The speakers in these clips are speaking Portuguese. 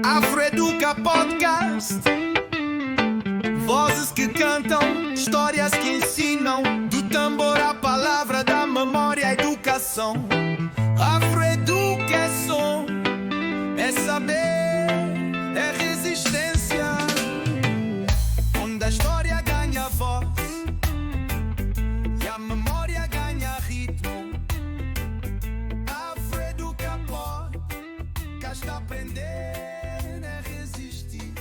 Afroeduca Podcast. Vozes que cantam, histórias que ensinam. Do tambor à palavra, da memória à educação. Afroeduca é som, é saber, é resistência. Onde a história ganha voz e a memória ganha ritmo. Afroeduca pode, cá está aprender, é resistir.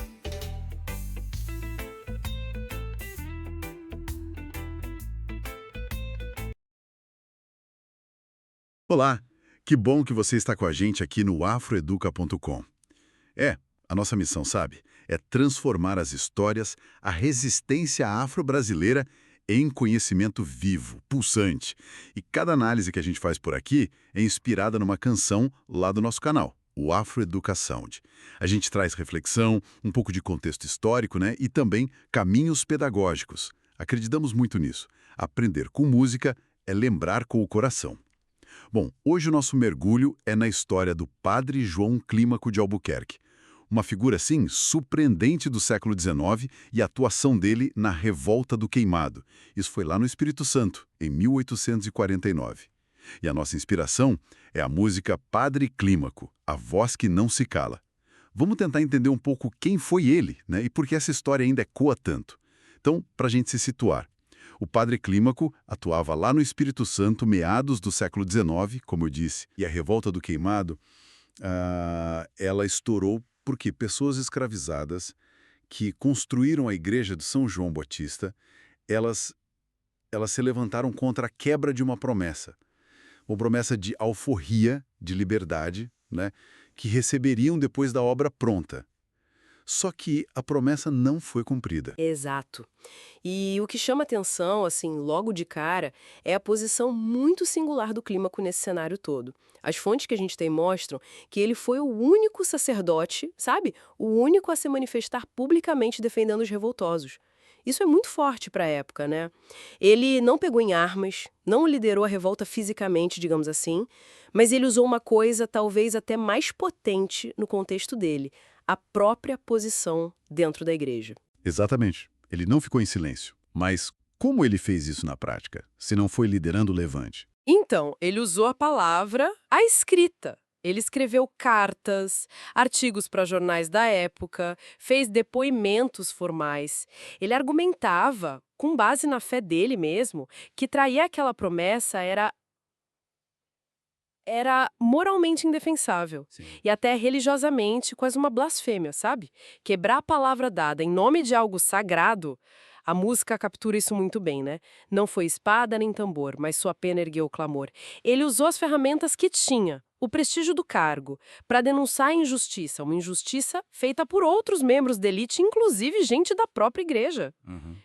Olá, que bom que você está com a gente aqui no afroeduca.com. A nossa missão, sabe, é transformar as histórias, a resistência afro-brasileira em conhecimento vivo, pulsante. E cada análise que a gente faz por aqui é inspirada numa canção lá do nosso canal, o Afroeduca Sound. A gente traz reflexão, um pouco de contexto histórico, né, e também caminhos pedagógicos. Acreditamos muito nisso. Aprender com música é lembrar com o coração. Bom, hoje o nosso mergulho é na história do Padre João Clímaco de Albuquerque. Uma figura, assim, surpreendente do século XIX e a atuação dele na Revolta do Queimado. Isso foi lá no Espírito Santo, em 1849. E a nossa inspiração é a música Padre Clímaco, a voz que não se cala. Vamos tentar entender um pouco quem foi ele, né, e por que essa história ainda ecoa tanto. Então, para a gente se situar. O Padre Clímaco atuava lá no Espírito Santo, meados do século XIX, como eu disse, e a Revolta do Queimado, ela estourou porque pessoas escravizadas que construíram a igreja de São João Batista, elas se levantaram contra a quebra de uma promessa de alforria, de liberdade, né, que receberiam depois da obra pronta. Só que a promessa não foi cumprida. Exato. E o que chama atenção, assim, logo de cara, é a posição muito singular do Clímaco nesse cenário todo. As fontes que a gente tem mostram que ele foi o único sacerdote, sabe? O único a se manifestar publicamente defendendo os revoltosos. Isso é muito forte para a época, né? Ele não pegou em armas, não liderou a revolta fisicamente, digamos assim, mas ele usou uma coisa talvez até mais potente no contexto dele, a própria posição dentro da igreja. Exatamente. Ele não ficou em silêncio. Mas como ele fez isso na prática, se não foi liderando o levante? Então, ele usou a palavra, a escrita. Ele escreveu cartas, artigos para jornais da época, fez depoimentos formais. Ele argumentava, com base na fé dele mesmo, que trair aquela promessa era moralmente indefensável. Sim. E até religiosamente quase uma blasfêmia, sabe? Quebrar a palavra dada em nome de algo sagrado, a música captura isso muito bem, né? Não foi espada nem tambor, mas sua pena ergueu o clamor. Ele usou as ferramentas que tinha, o prestígio do cargo, para denunciar a injustiça, uma injustiça feita por outros membros da elite, inclusive gente da própria igreja.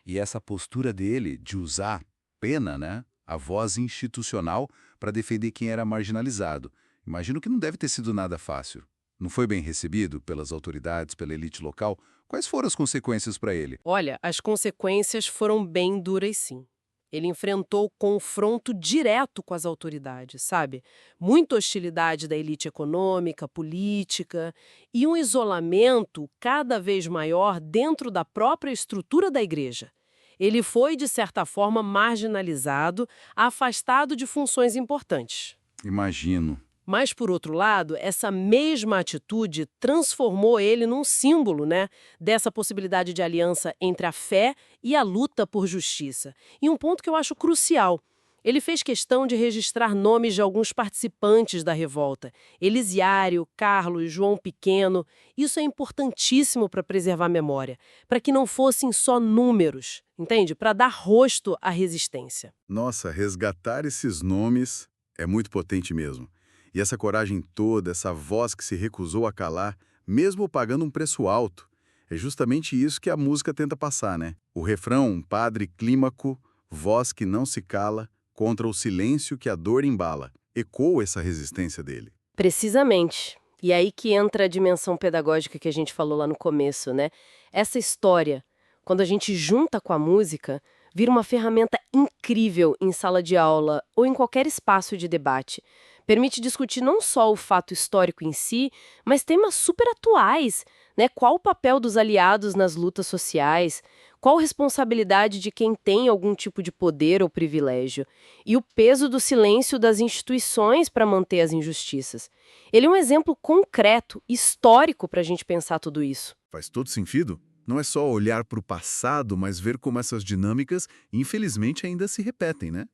E essa postura dele de usar pena, né, a voz institucional para defender quem era marginalizado. Imagino que não deve ter sido nada fácil. Não foi bem recebido pelas autoridades, pela elite local? Quais foram as consequências para ele? Olha, as consequências foram bem duras, sim. Ele enfrentou confronto direto com as autoridades, sabe? Muita hostilidade da elite econômica, política e um isolamento cada vez maior dentro da própria estrutura da igreja. Ele foi, de certa forma, marginalizado, afastado de funções importantes. Imagino. Mas, por outro lado, essa mesma atitude transformou ele num símbolo, né, dessa possibilidade de aliança entre a fé e a luta por justiça. E um ponto que eu acho crucial. Ele fez questão de registrar nomes de alguns participantes da revolta. Elisiário, Carlos, João Pequeno. Isso é importantíssimo para preservar a memória, para que não fossem só números, entende? Para dar rosto à resistência. Nossa, resgatar esses nomes é muito potente mesmo. E essa coragem toda, essa voz que se recusou a calar, mesmo pagando um preço alto, é justamente isso que a música tenta passar, né? O refrão, Padre Clímaco, voz que não se cala, contra o silêncio que a dor embala, ecoa essa resistência dele. Precisamente. E aí que entra a dimensão pedagógica que a gente falou lá no começo, né? Essa história, quando a gente junta com a música, vira uma ferramenta incrível em sala de aula ou em qualquer espaço de debate. Permite discutir não só o fato histórico em si, mas temas super atuais, né? Qual o papel dos aliados nas lutas sociais? Qual a responsabilidade de quem tem algum tipo de poder ou privilégio? E o peso do silêncio das instituições para manter as injustiças. Ele é um exemplo concreto, histórico para a gente pensar tudo isso. Faz todo sentido. Não é só olhar para o passado, mas ver como essas dinâmicas, infelizmente, ainda se repetem, né?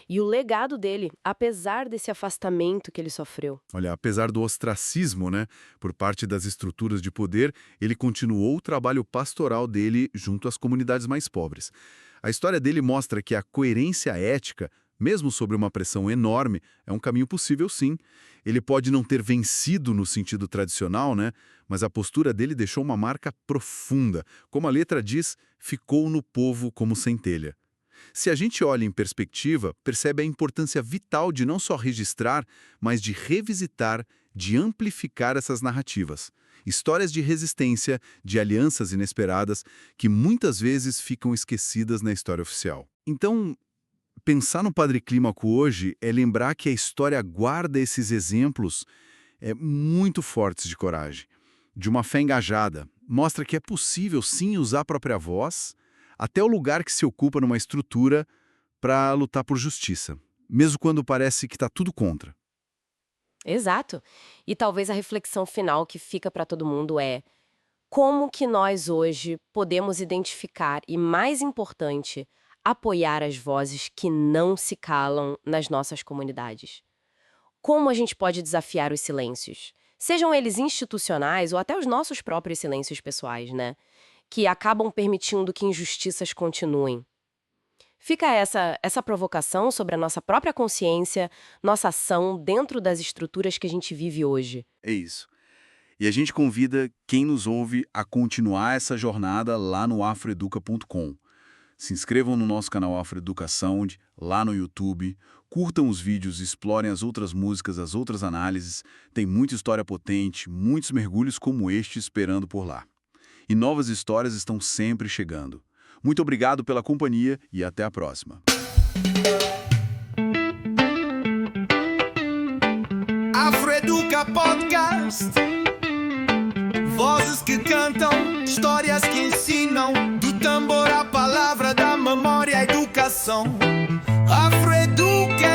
E o legado dele, apesar desse afastamento que ele sofreu. Olha, apesar do ostracismo, né, por parte das estruturas de poder, ele continuou o trabalho pastoral dele junto às comunidades mais pobres. A história dele mostra que a coerência ética, mesmo sob uma pressão enorme, é um caminho possível sim. Ele pode não ter vencido no sentido tradicional, né, mas a postura dele deixou uma marca profunda. Como a letra diz, ficou no povo como centelha. Se a gente olha em perspectiva, percebe a importância vital de não só registrar, mas de revisitar, de amplificar essas narrativas. Histórias de resistência, de alianças inesperadas, que muitas vezes ficam esquecidas na história oficial. Então, pensar no Padre Clímaco hoje é lembrar que a história guarda esses exemplos muito fortes de coragem, de uma fé engajada. Mostra que é possível, sim, usar a própria voz, até o lugar que se ocupa numa estrutura para lutar por justiça, mesmo quando parece que está tudo contra. Exato. E talvez a reflexão final que fica para todo mundo é: como que nós hoje podemos identificar e, mais importante, apoiar as vozes que não se calam nas nossas comunidades? Como a gente pode desafiar os silêncios? Sejam eles institucionais ou até os nossos próprios silêncios pessoais, né? Que acabam permitindo que injustiças continuem. Fica essa provocação sobre a nossa própria consciência, nossa ação dentro das estruturas que a gente vive hoje. É isso. E a gente convida quem nos ouve a continuar essa jornada lá no afroeduca.com. Se inscrevam no nosso canal Afroeduca Sound, lá no YouTube, curtam os vídeos, explorem as outras músicas, as outras análises. Tem muita história potente, muitos mergulhos como este esperando por lá. E novas histórias estão sempre chegando. Muito obrigado pela companhia e até a próxima. Afroeduca Podcast. Vozes que cantam, histórias que ensinam. Do tambor à palavra, da memória à educação. Afroeduca